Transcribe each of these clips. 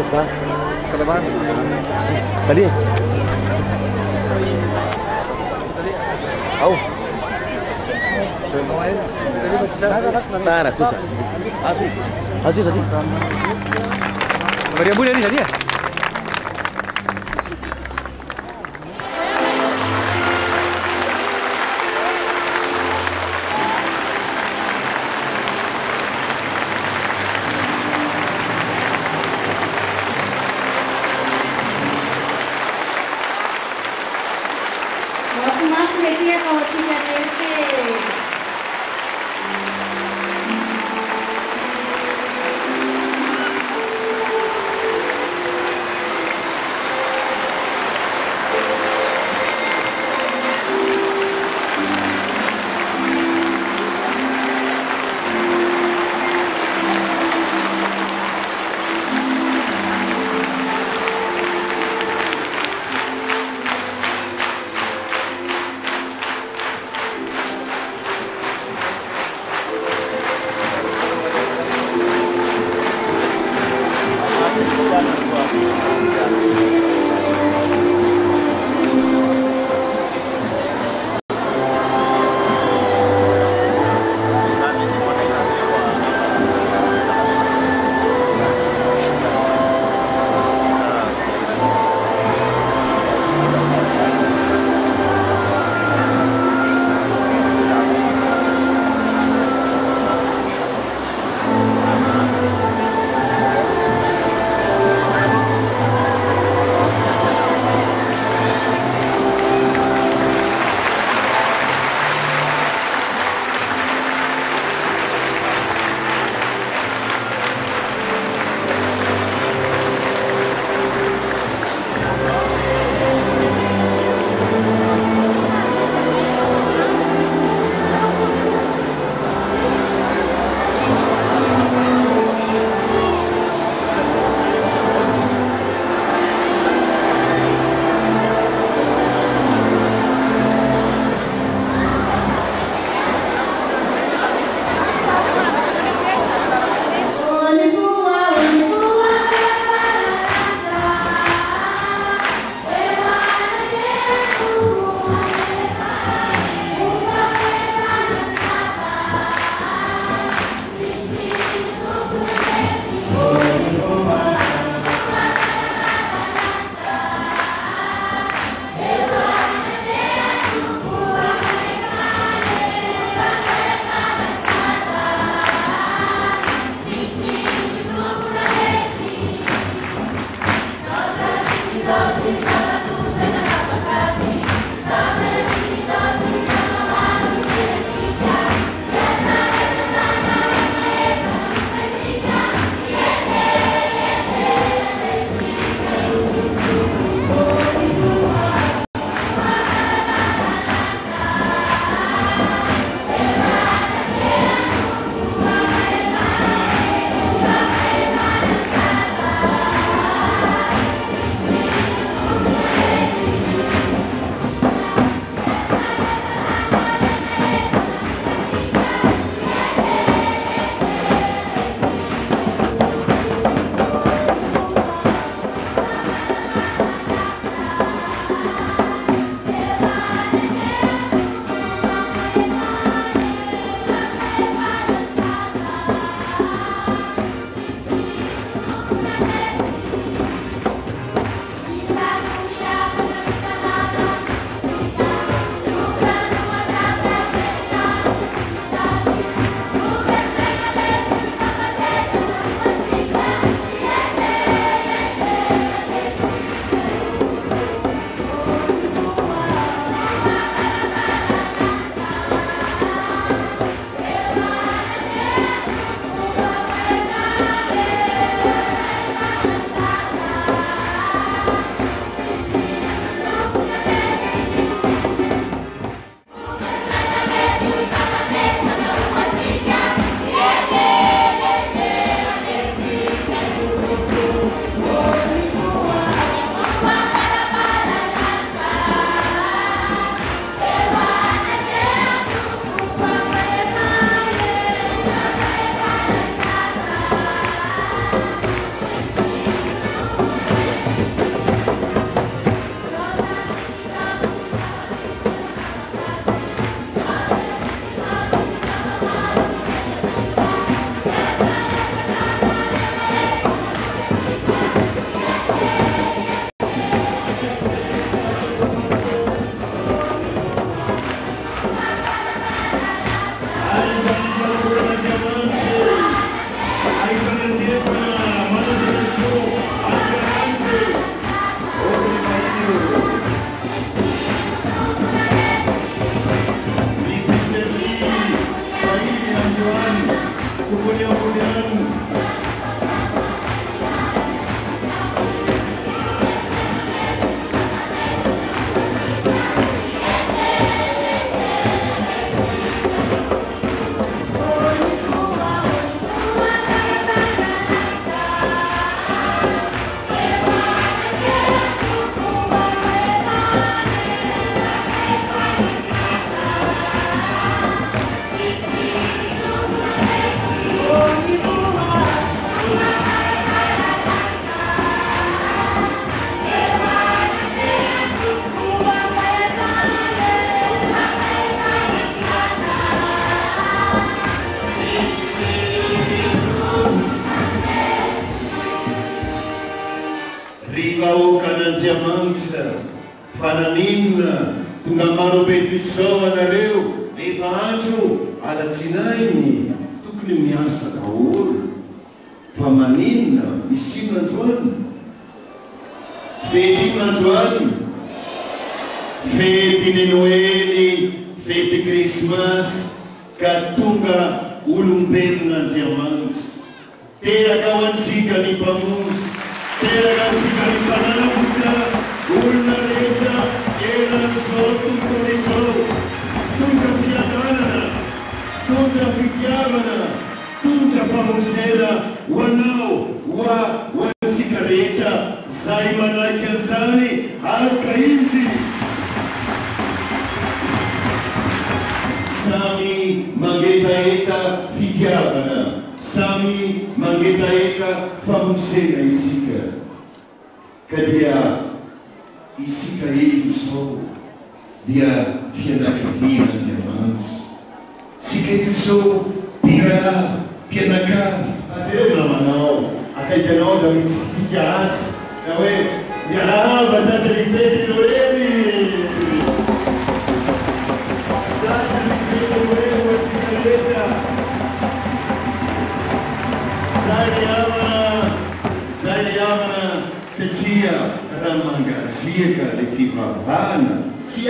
está? Está lavando. Salí. Au. Tara, susah. Asih. Maria boleh ni dia. Mudah-mudahan rivao kananjiamanitra fananina tonga maro be pisao anareo rehefa andro alatsinainy tokony miasa daholo fa maninona misino androany fety androany fetiny noely fety krismasy ka tonga olombelon'Andriamanitra teraka ho antsika ny mpamonjy teraka antsika ny mpanambotra olona rehetra elan'izao tontolo izao tondra fiadanana tondra fitiavana tondra famosera ho anao ho antsika rehetra zay manaiky an'izany aroka izy samy mangetaeta fitiavana samy mangetaeta famosera isika ka dia isika eto izao dia fianakavian'Andriamanitra sika eto izao mpianakavy azeo namanao akaikanao da mitsikitsika azy ka hoe miarahaba tratry ny fety Noely satria raha mangatsiaka le fivavahana tsy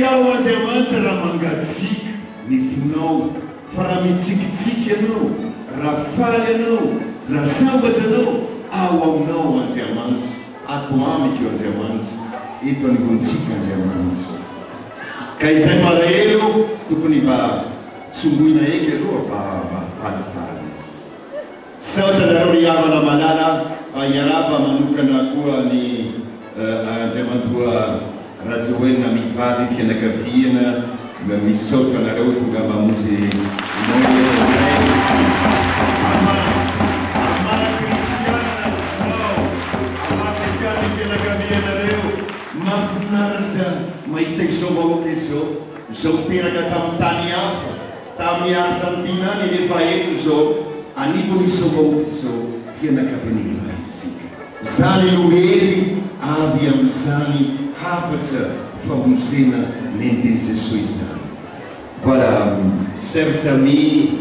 ao Andriamanitra raha mangatsiaka ny finao fa raha mitsikitsiky ianao raha faly ianao raha sambatra ianao ao aminao Andriamanitra ato amiko Andriamanitra eto anivontsika Andriamanitra ka izay malahelo tokony mba tsongoina eky aloha mba falifaly saotra nareo ry havana malala iaraba manokana koa ny Andriamantoa rajoelina mivady fianakaviana misy saotra nareo tonga mamonjy mahafinaritra mahita izao vahoaka izao izao miteraka tamin'ny tany hafa tamin'ny Argentinany rehefa eto izao anivon'izao vahoaka izao fianakaviana isika zany Noely avy amin'izany hafatra famosena nen'Dieu Jésus izany. Voilà, chers amis,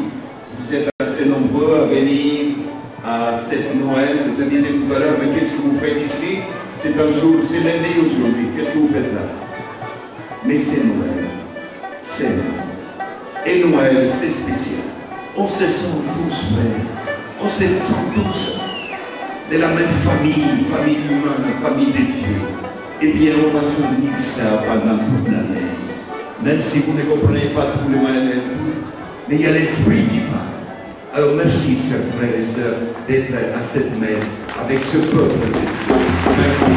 vous êtes assez nombreux à venir à cette Noël. Je disais tout à l'heure, mais qu'est-ce que vous faites ici? C'est un jour, c'est lundi aujourd'hui. Qu'est-ce que vous faites là? Mais c'est Noël. C'est Noël. Et Noël, c'est spécial. On se sent tous frères. On se sent tous de la même famille, famille humaine, famille de Dieu. Eh bien, on va sentir ça pendant toute l'année. Même si vous ne comprenez pas tout le mal et tout, mais il y a l'esprit qui parle. Alors merci, chers frères et sœurs, d'être à cette messe avec ce peuple de Dieu. Merci.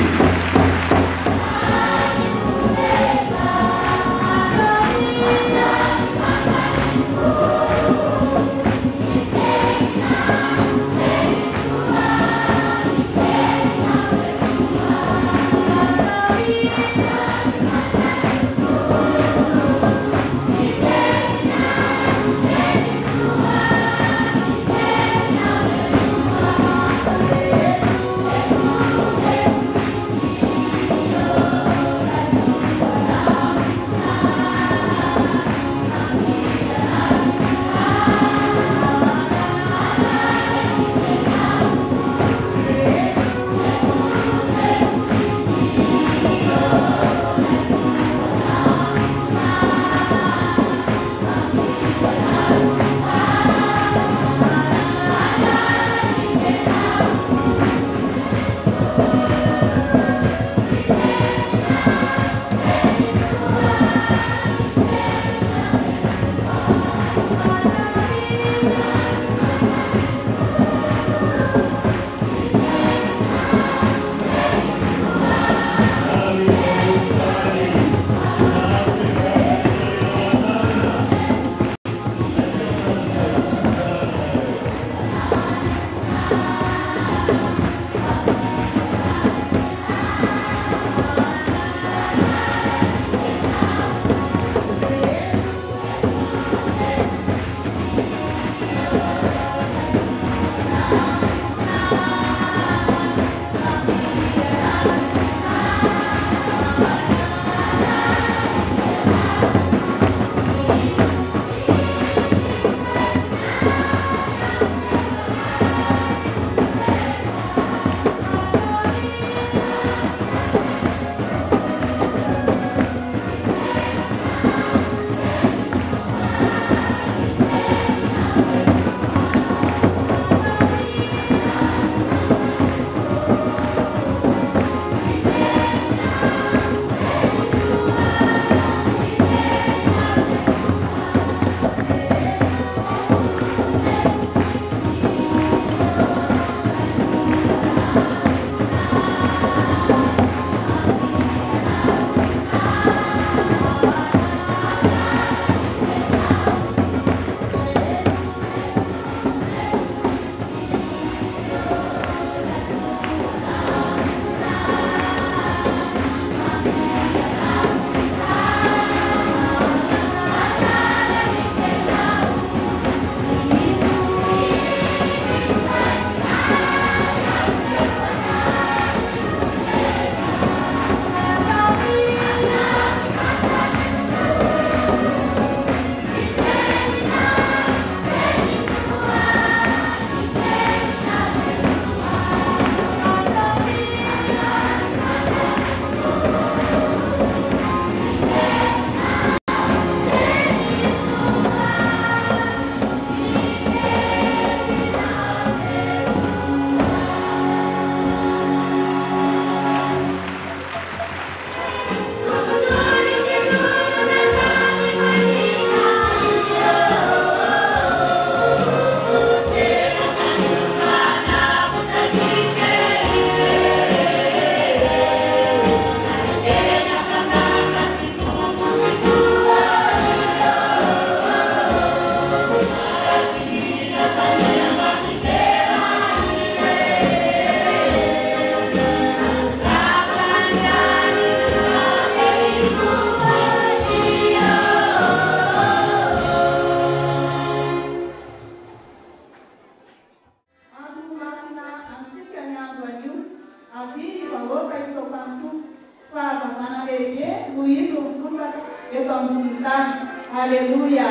Haleluya.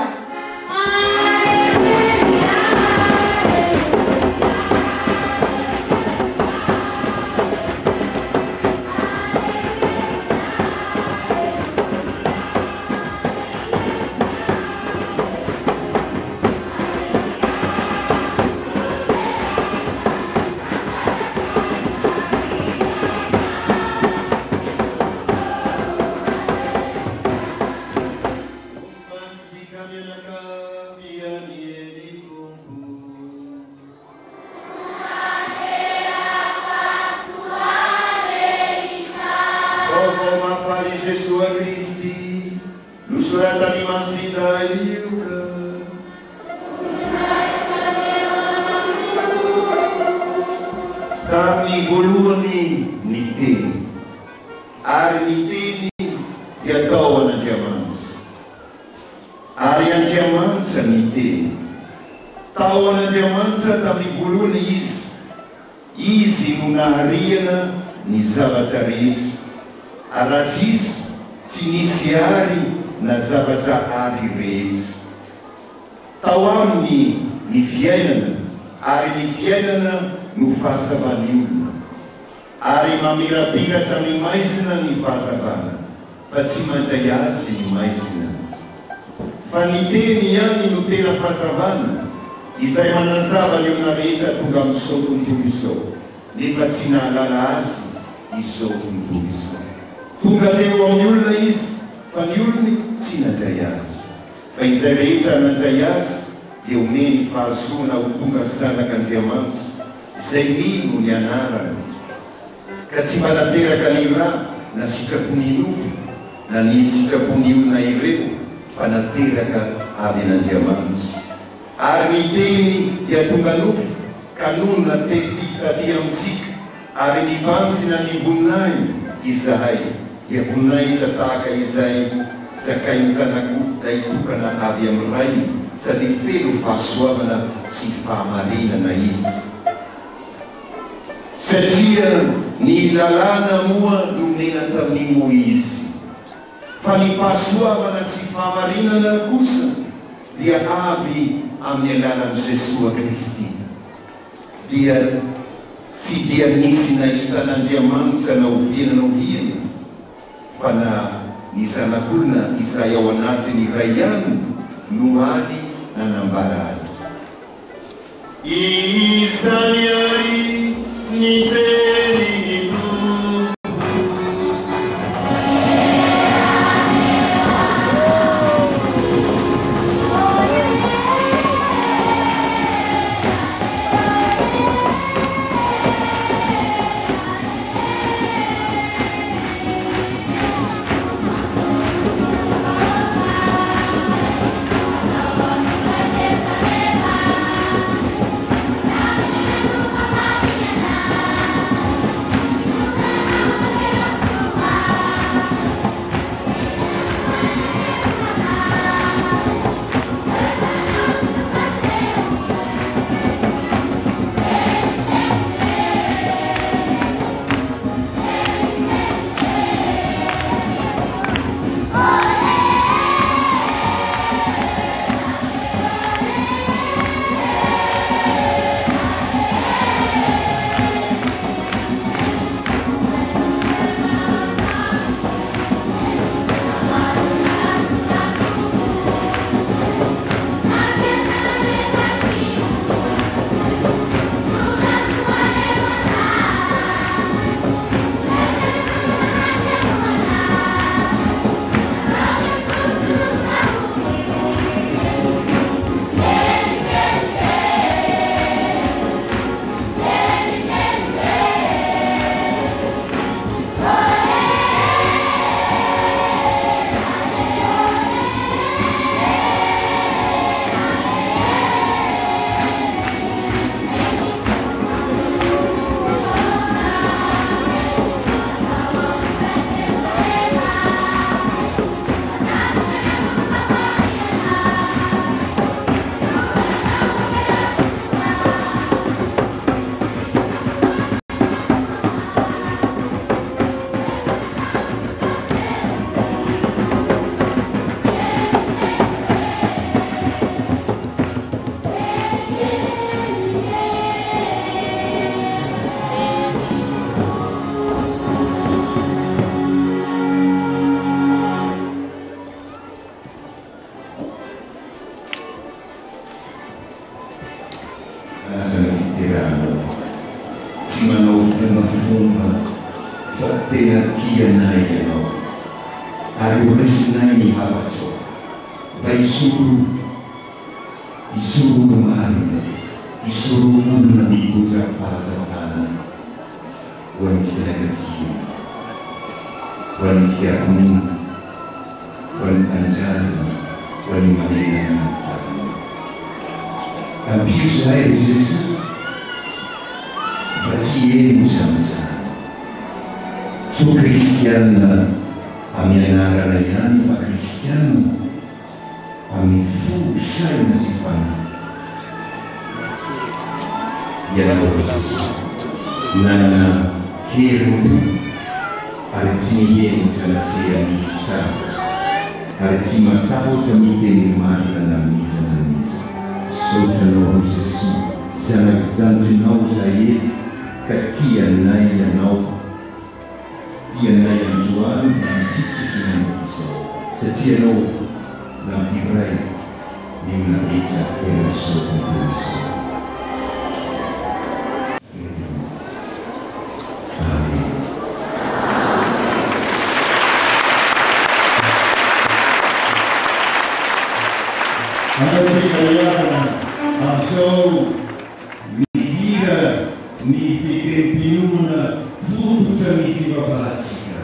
Tamin'ny voalohany ny teny, ary ny teny dia tao an'Andriamanitra, ary Andriamanitra ny teny. Tao an'Andriamanitra tamin'ny voalohany izy no nahariana ny zavatra rehetra, ary raha izy tsy nisy ary na zavatra ary rehetra. Tao aminy ny fiainana, ary ny fiainana no fahasavan'ny olona, ary mamirapiratra ny maizina ny fahasavana, fa tsy mandray azy ny maizina. Fa ny teny ihany no tena fahasavana, izay manazava ny olona rehetra tonga amin'izao tontolo izao, nefa tsy nahalala azy izao tontolo izao. Tonga teo amin'ny olona izy, fa ny olony tsy nandray azy. Fa izay rehetra nandray azy, dia omeny fahazoana ho tonga zanak'Andriamanitra, izay mino ny anarany, ka tsy mba nateraka ny raha na sitrapony nofo na ny sitrapony olona ireo, fa nateraka avy an'Andriamanitra. Ary ny teny dia tonga nofo, ka noho natety amintsika, ary nivansina ny voninahiny izahay, dia voninahitra tahaka izay zakainy zanak'olona hitokana avy amin'ny rainy, sady feno fahasoavana sy fahamarinana izy. Satria ny lalàna moa no nena tamin'ny Moizy, fa ny fahasoavana sy fahamarinana kosa dia avy amin'ny alalan'i Jesosy Kristy. Dia tsy dia nisy nahita n'Andriamanitra na oviana na oviana, fa na ny zanak'olona izay ao anatiny iray ihany no any nanambara azy. Izany ary ny tenin'ny Tompo, grano, si manovra una forma, fattena chi annaiano, ario resinai havacho, vai suru, isuru kemarin, isuru muna di putra pasatana, wan kita lagi, wan kita kuning, wan anjan, wan malena. Tapi saya Jesus, bercium sama-sama. So Kristian, kami nangaranayan, Pak Kristian, kami fusay na si Pana. Yan ang Jesus, na hero, at sinihin sa nakiya ni Isa, at simatapot gamitin ni Maria namin sa namin. So Lord Jesus, sa nagtantunaw sa iyo, kakiyan na yanaw, iyan na yung suwan, ang sisusunod isa. Sa tiyano, ng ibray, ni Maria, kaya sa pagkakas. Amen. So, mi vida, mi piuna, tutta mi viva pazzica.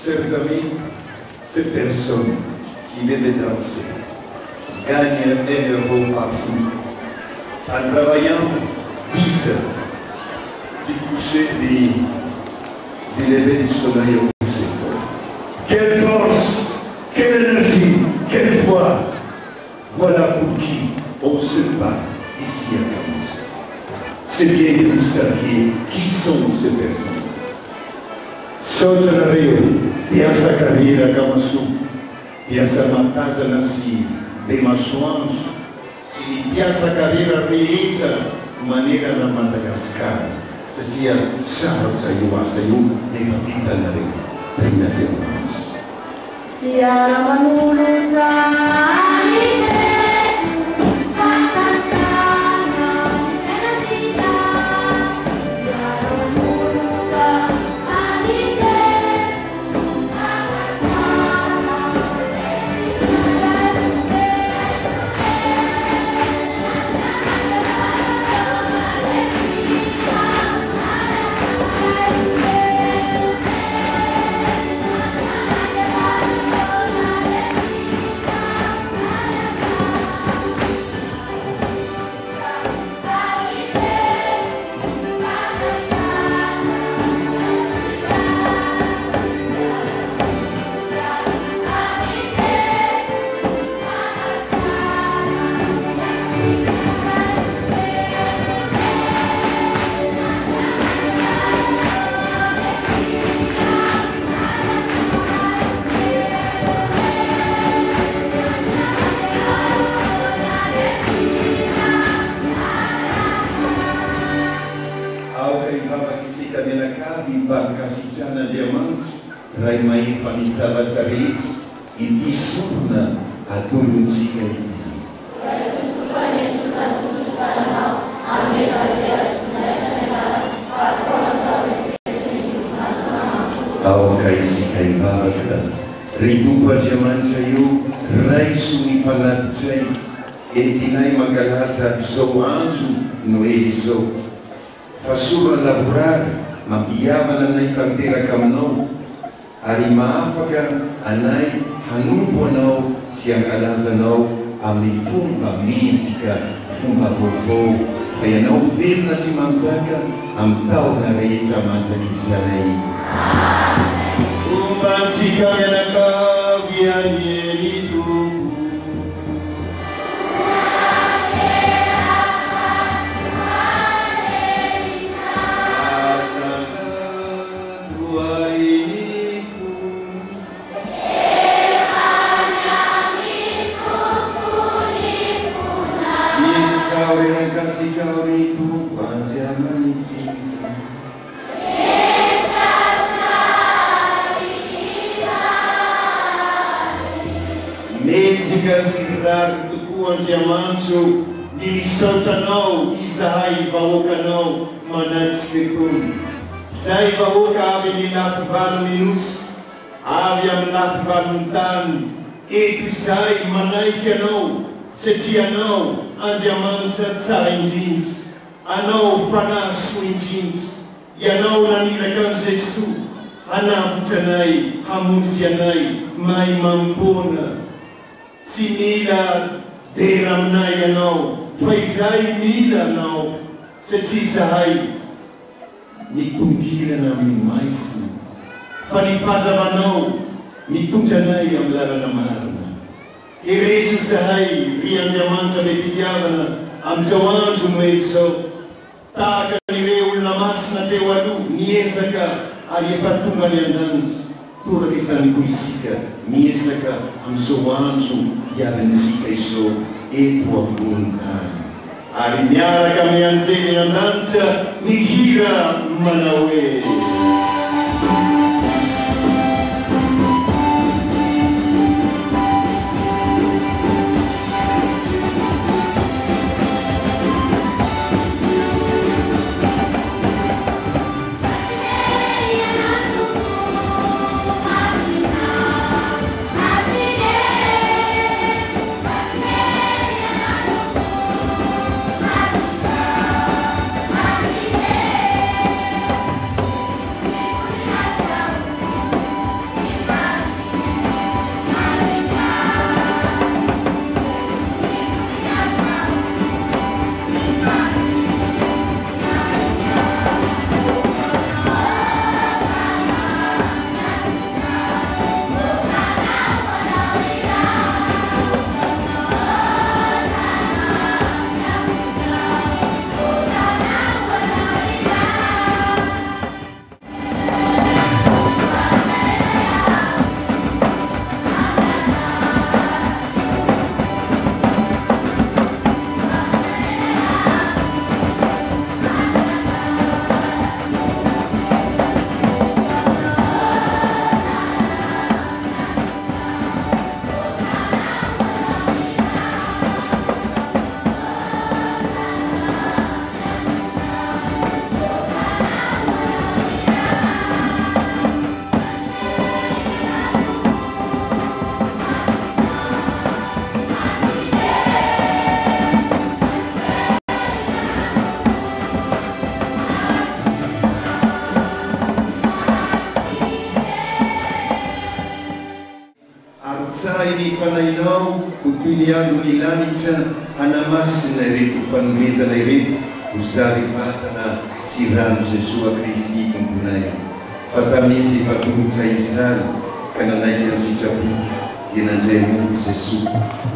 chers amis, cette personne qui vient de danser gagne 1 euro par jour en travaillant 10 heures du coucher du lever du soleil au coucher. Quelle force, quelle énergie, quelle foi. Voilà pour qui on se bat ici à Camus. C'est bien que vous saviez qui sont ces personnes. Sojournario, piazza carriera Camasu, piazza Matasa Nassi, de Machuans, si piazza carriera Rieza, manera da Madagascar, seria Charles Ayuasayu, de Papita Nare, Reina de Omas. Tiara Manuleta. Rai mai fanistava Zaris, iti surna aturun sika iti. Au kai sika ibaka, ridupa jaman sayu, rai suni palatsay, etinay magalata so anju no eso. Fasura laborar, mabiyaman na itangtira kamno, ari maafaka anay hanumpo anao siyang alazanao amin'ny fomba midika, fomba bobo. Kaya nauvil na si Mansaga ang taon na rehetra mansagisanay. Umansika nga nakabiyan nito. Tukuan siya manso, dilisautanau, isahay bawokanau, manaskritun. Isahay bawoka avi nilakban minus, avi am lakbantan, itu isahay manaikanau, sejianau, andiamansat sa injins, anau panas injins, yanau nanilakan Jesu, anaputanay, hamusyanay, may mampuna. Sinila deram na yanao, paisay nila nao, sa chisahay, nitungkila namin maisi, panipadamanao, nitungjanay ang lara na marana. Iresu sahay, riyang yaman sa betigyana, ang sawan sumeso, taka ni reul namas na tewalu, niesa ka, ari patungan yang dans. Tura isang kuisika, niesa ka, ang sawan yadan sika iso, ito ang bunkan. Arinyara kami ang sini ng dansa, nihira manawe. Saini panainao utuniano nilanitsa anamasina ireto fanomezana ireto uzary vatana sy rano Jesua Kristy tomponay fa tamisy fatolotra izany ka nanaiky ny sitrapo dia nandray monko Jesosy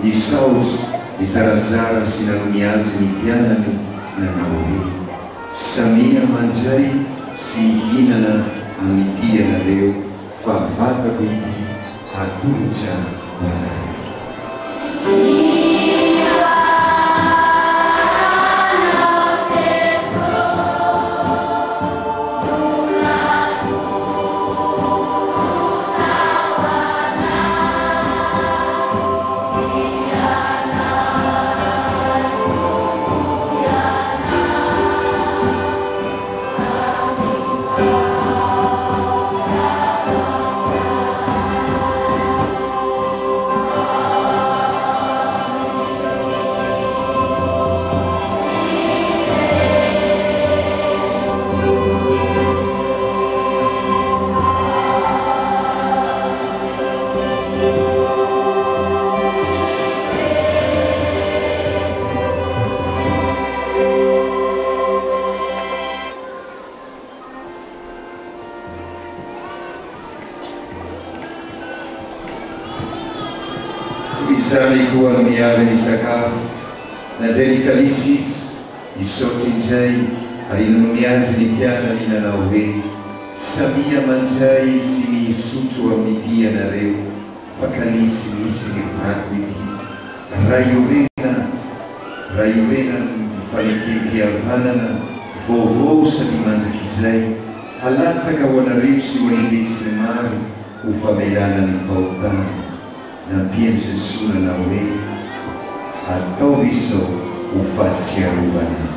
nisaotsy nizarazara sy nanome azy ny mpianany nanao hoe samia mandray sy hinana amity anareo fa vatako ity atolotra manareo. Isany koa miavy ny sakafo nandray ny kalisy izy isotry indray ary nanome azy ny mpianany nanao hoe samia mandray sy misotro amin'ity anareo fa kalisy misy ny vatako ity raha iorena ny fanekempihavanana vaovao sady mandraky izay halatsaka ho anareo sy ho an'indesiny maro ho famelana ny fahotana nampiany Jesosy nanao hoe atao izao ho fahatsiarovana.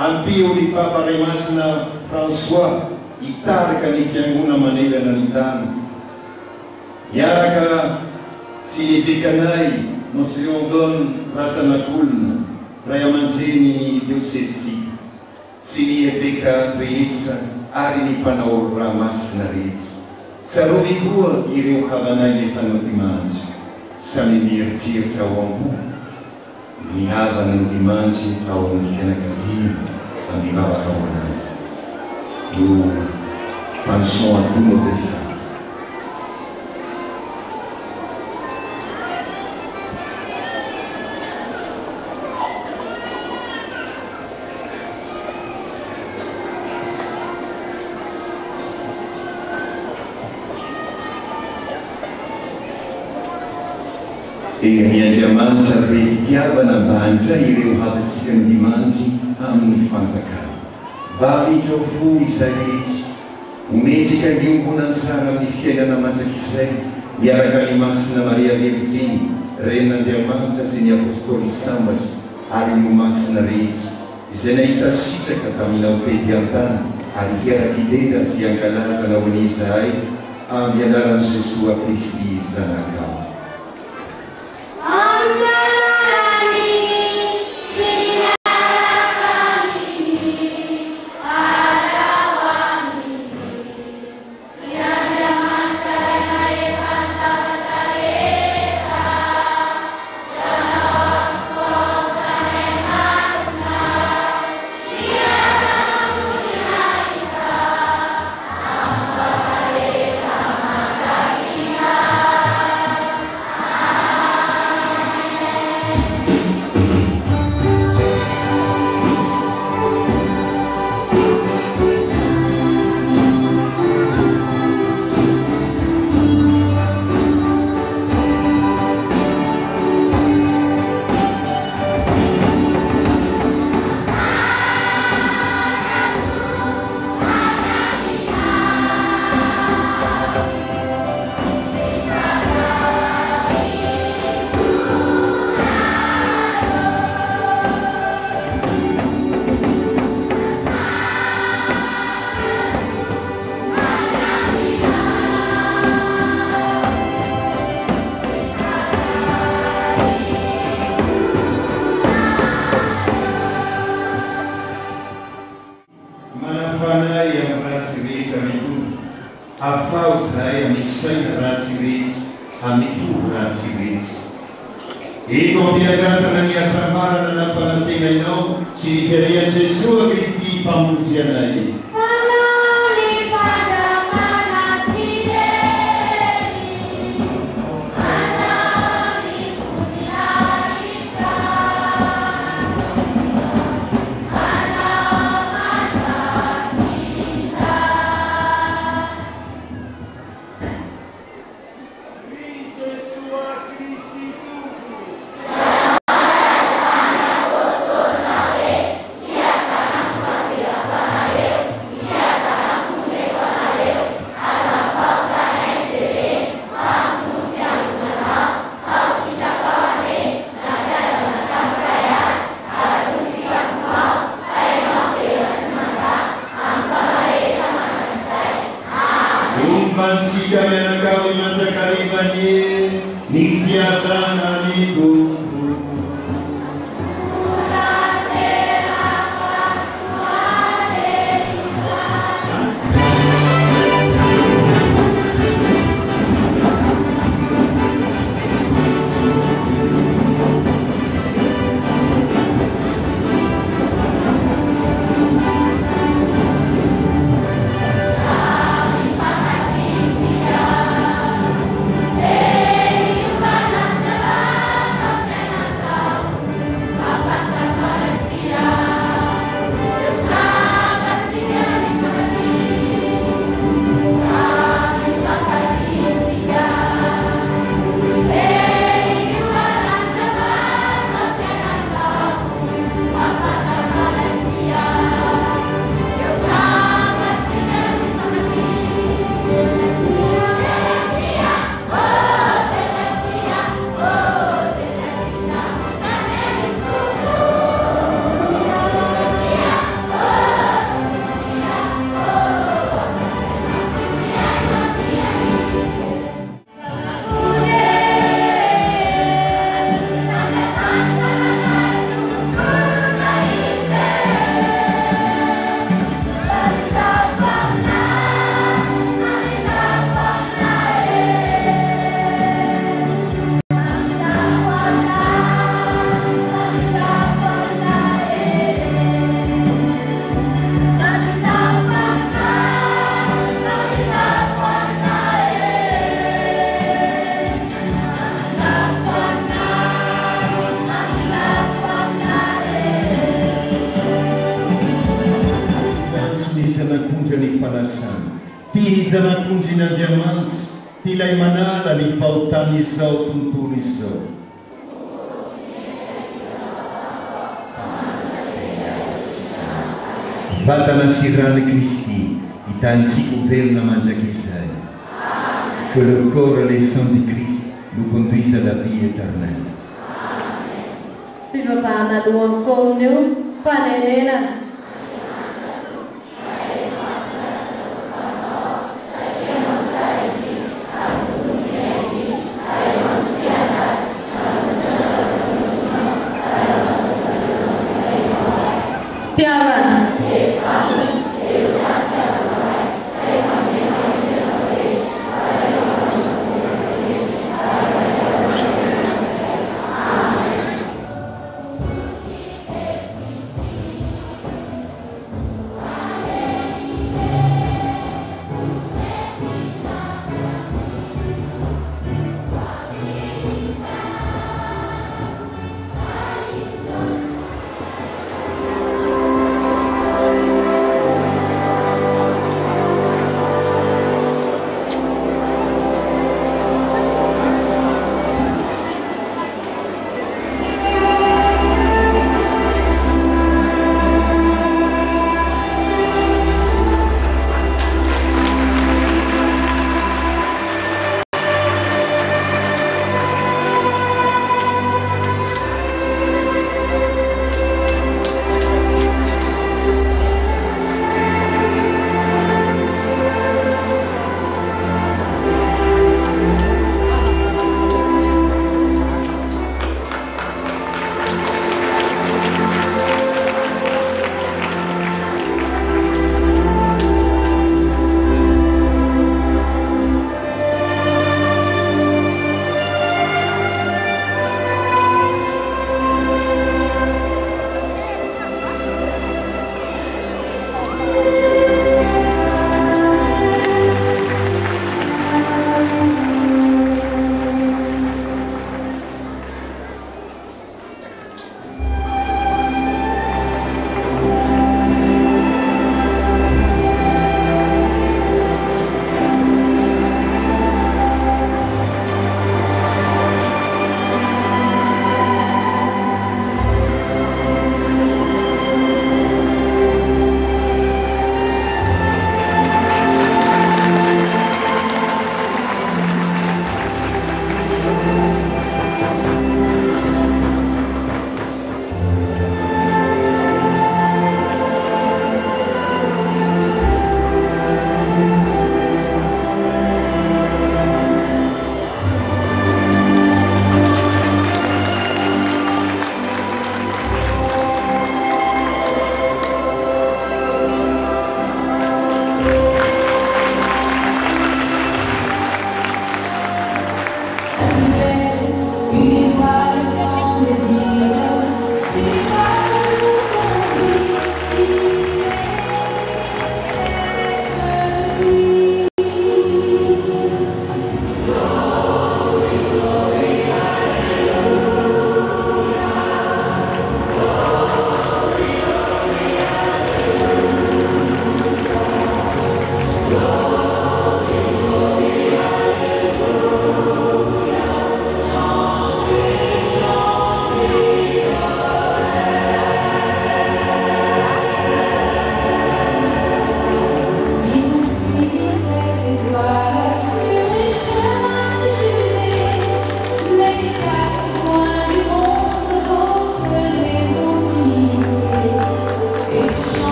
Ampio di Papa Remasna François itarika ny fiangona manelana ny tany miaraka sy ny dekanay Monsignor Don Rasanakolona ray aman-dreny ny diosesy sy ny eveka rehetra ary ny mpanao raha masina rehetra tsarovy koa ireo havanay efa nodimanjy samy mieritreritra ao ambo ny havana ny dimanjy ao amin'ny fianakaviana amin'ny vavaka ao anazy io chanson à tout mauvais fin. Andriamanitra retiavana mba handray ireo havantsika ny dimantsy amin'ny fanjakana. Mba midreo fo izay rehetra, ometsika liombona ny sara amin'ny fiainana matsak'izay, miaraka ny masina Maria Verginy, ren'Andriamanitra sy ny apôstôly sambatra, ary no masina rehetra, izay nahita sitraka taminao tety an-tany, ary hiara-kidera sy ankalazana ho ny izahay, amin'ny anaran'i Jesoa Kristy zanakao. Eto ampiatrasana ny asamarana nampanantenainao sy ny keria Jesoa Kristy mpamonjy anay. Zanak'ondrin'Andriamanitra, tilay manala ny fahotany izao tontolo izao. vatana sirana Christi, hitany tsika velona mandrakizay. Que le corps et le sang de Christ nous conduisent à la vie éternelle. Fivavahana loham-poniny io fanenena. Tiaran.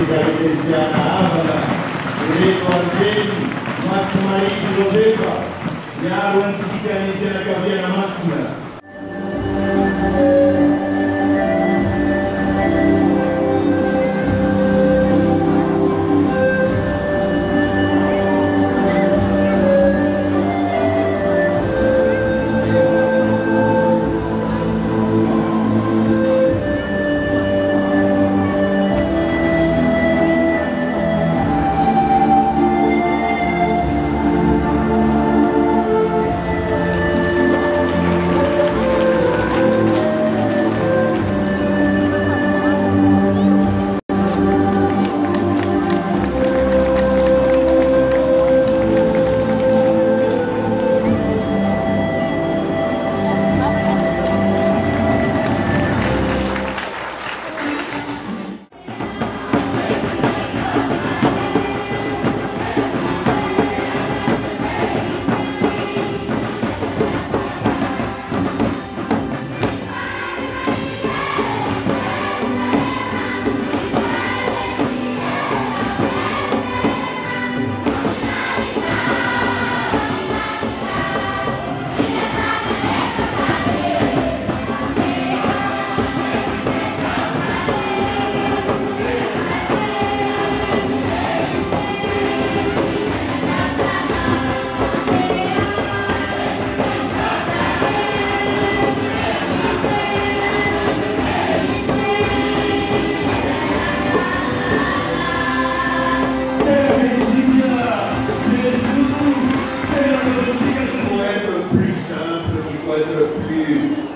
cidade cristiana Ávila, direito a Zene, Máxima Maria Josefa, Yaro Ansica Nitiana Gaviana Máxima.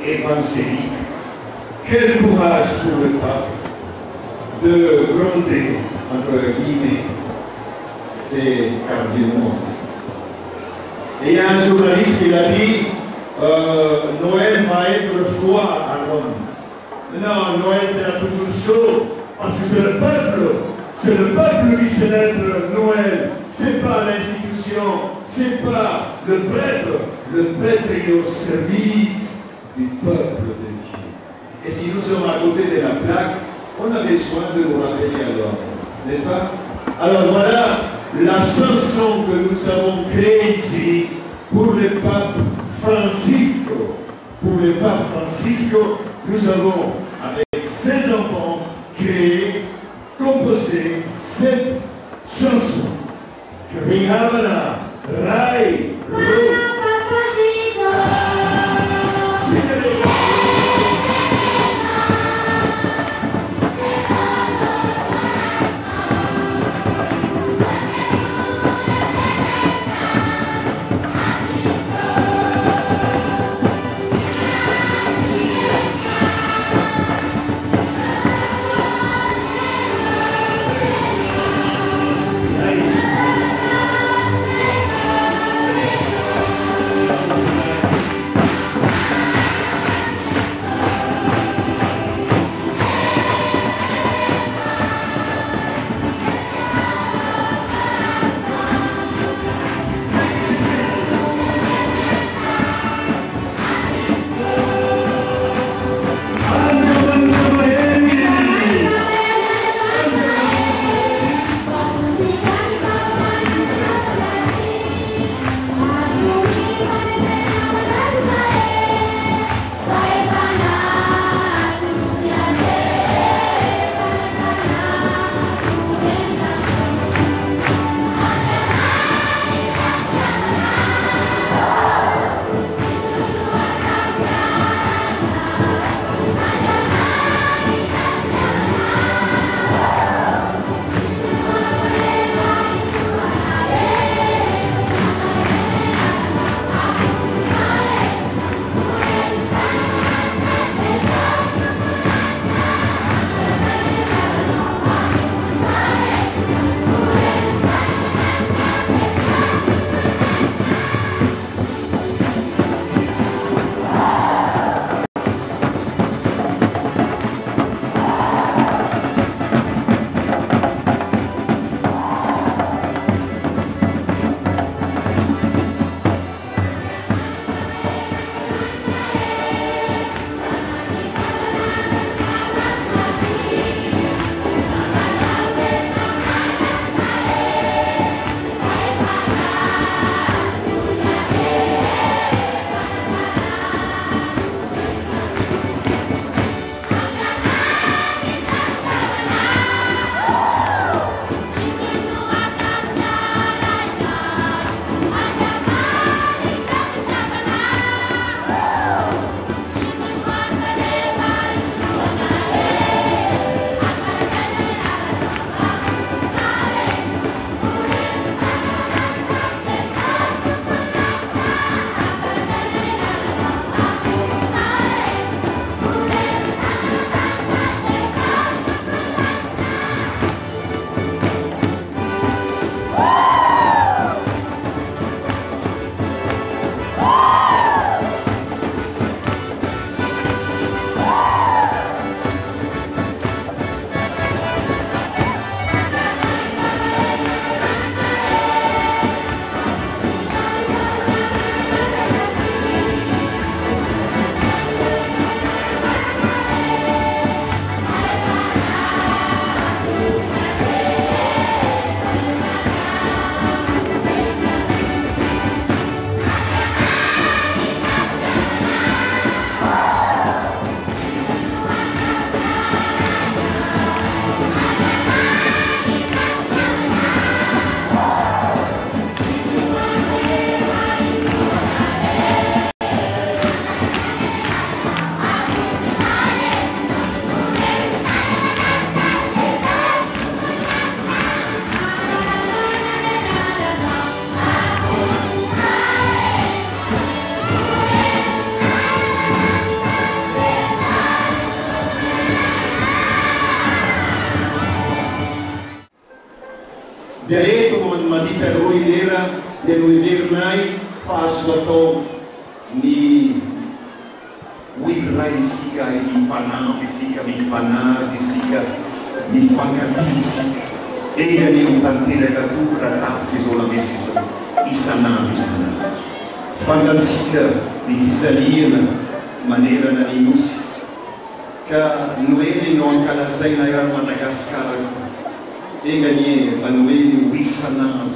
Évangélique. Quel courage pour le pape de gronder, entre guillemets, ces cardinaux. Et il y a un journaliste qui a dit Noël va être froid à Rome. Non, Noël sera toujours chaud, parce que c'est le peuple qui célèbre Noël. C'est pas l'institution, c'est pas le prêtre. Le prêtre est au service du peuple de Dieu. Et si nous sommes à côté de la plaque, on a besoin de nous rappeler alors, n'est-ce pas? Alors voilà la chanson que nous avons créée ici pour le pape Francisco. Pour le pape Francisco, nous avons, avec ses enfants, créé, composé cette chanson. Rihabana, Rai, Dia itu mandita roilera dan roilernai pas atau ni wirai sika di panah sika di panah sika di pangkatis. Ega ni utang tidak katura tak sekolah mesej isana. Pangkat sika di kisalina manera na imus ka nueli non kala sai na ira Madagascar. Ega ni manueli wisana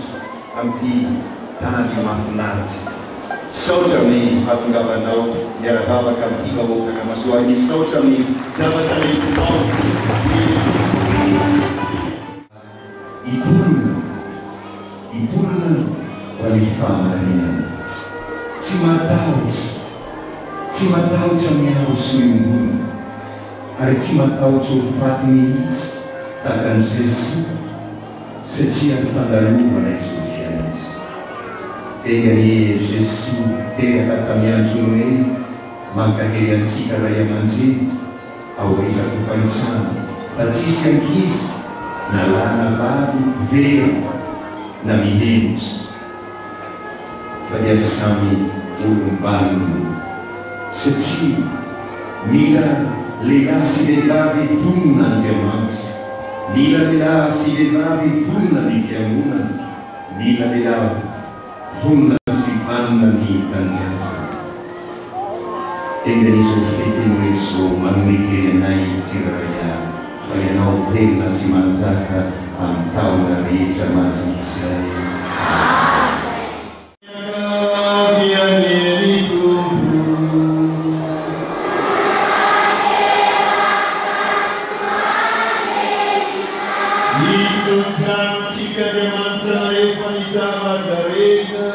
ampi tani mahnat. Sauta ni hatungabanao yara baba kampiga woka kama swali sauta ni dapat ni kumau ipurna walifana ina simatau chamyao suyungun ari simatau chofatinis takkan sesu secian pandaluan exugianis Egani Jesu te katamian sunui maka kalian sikara yang mansi awai satu pancan tacis yang kis nalana babi ver namidemus pada sami urung bangun seci mila legasi de David tunna gemans mila legasi de David tunna di kemunan mila de David tunna si panna di tanjasa engani sofete nueso manmike nai tiraya saya nau tena si manzaka antau na reja majisaya Jika dia mantan ayah wanita Margareta